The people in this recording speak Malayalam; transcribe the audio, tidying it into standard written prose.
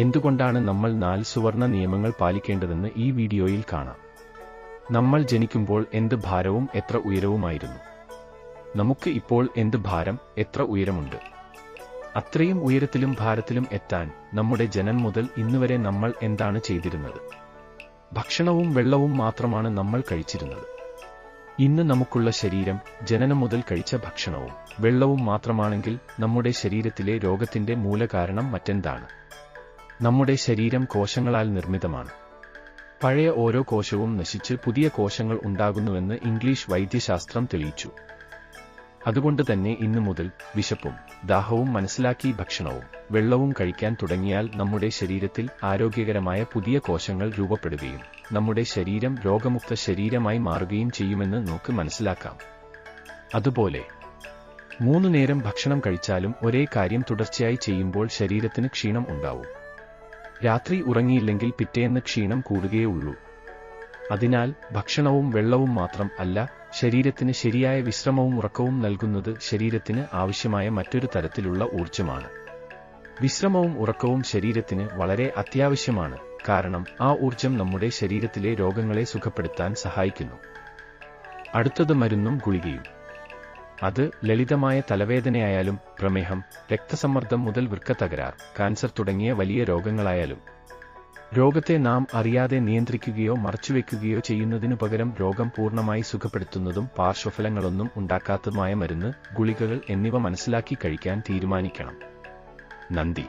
എന്തുകൊണ്ടാണ് നമ്മൾ 4 സുവർണ നിയമങ്ങൾ പാലിക്കേണ്ടതെന്ന് ഈ വീഡിയോയിൽ കാണാം. നമ്മൾ ജനിക്കുമ്പോൾ എന്ത് ഭാരവും എത്ര ഉയരവുമായിരുന്നു? നമുക്ക് ഇപ്പോൾ എന്ത് ഭാരം, എത്ര ഉയരമുണ്ട്? അത്രയും ഉയരത്തിലും ഭാരത്തിലും എത്താൻ നമ്മുടെ ജനനം മുതൽ ഇന്നുവരെ നമ്മൾ എന്താണ് ചെയ്തിരുന്നത്? ഭക്ഷണവും വെള്ളവും മാത്രമാണ് നമ്മൾ കഴിച്ചിരുന്നത്. ഇന്ന് നമുക്കുള്ള ശരീരം ജനനം മുതൽ കഴിച്ച ഭക്ഷണവും വെള്ളവും മാത്രമാണെങ്കിൽ നമ്മുടെ ശരീരത്തിലെ രോഗത്തിന്റെ മൂലകാരണം മറ്റെന്താണ്? നമ്മുടെ ശരീരം കോശങ്ങളാൽ നിർമ്മിതമാണ്. പഴയ ഓരോ കോശവും നശിച്ച് പുതിയ കോശങ്ങൾ ഉണ്ടാകുന്നുവെന്ന് ഇംഗ്ലീഷ് വൈദ്യശാസ്ത്രം തെളിയിച്ചു. അതുകൊണ്ട് തന്നെ ഇന്നു മുതൽ വിശപ്പും ദാഹവും മനസ്സിലാക്കി ഭക്ഷണവും വെള്ളവും കഴിക്കാൻ തുടങ്ങിയാൽ നമ്മുടെ ശരീരത്തിൽ ആരോഗ്യകരമായ പുതിയ കോശങ്ങൾ രൂപപ്പെടുകയും നമ്മുടെ ശരീരം രോഗമുക്ത ശരീരമായി മാറുകയും ചെയ്യുമെന്ന് നമുക്ക് മനസ്സിലാക്കാം. അതുപോലെ 3 നേരം ഭക്ഷണം കഴിച്ചാലും ഒരേ കാര്യം തുടർച്ചയായി ചെയ്യുമ്പോൾ ശരീരത്തിന് ക്ഷീണം ഉണ്ടാവും. രാത്രി ഉറങ്ങിയില്ലെങ്കിൽ പിറ്റേന്ന് ക്ഷീണം കൂടുകയേ. അതിനാൽ ഭക്ഷണവും വെള്ളവും മാത്രം അല്ല, ശരീരത്തിന് ശരിയായ വിശ്രമവും ഉറക്കവും നൽകുന്നത് ശരീരത്തിന് ആവശ്യമായ മറ്റൊരു തരത്തിലുള്ള ഊർജ്ജമാണ്. വിശ്രമവും ഉറക്കവും ശരീരത്തിന് വളരെ അത്യാവശ്യമാണ്, കാരണം ആ ഊർജ്ജം നമ്മുടെ ശരീരത്തിലെ രോഗങ്ങളെ സുഖപ്പെടുത്താൻ സഹായിക്കുന്നു. അടുത്തത് മരുന്നും ഗുളികയും. അത് ലളിതമായ തലവേദനയായാലും പ്രമേഹം, രക്തസമ്മർദ്ദം മുതൽ വൃക്ക തകരാർ, കാൻസർ തുടങ്ങിയ വലിയ രോഗങ്ങളായാലും. രോഗത്തെ നാം അറിയാതെ നിയന്ത്രിക്കുകയോ മറച്ചുവെക്കുകയോ ചെയ്യുന്നതിനു പകരം രോഗം പൂർണ്ണമായി സുഖപ്പെടുത്തുന്നതും പാർശ്വഫലങ്ങളൊന്നും ഉണ്ടാക്കാത്തതുമായ മരുന്ന്, ഗുളികകൾ എന്നിവ മനസ്സിലാക്കി കഴിക്കാൻ തീരുമാനിക്കണം. നന്ദി.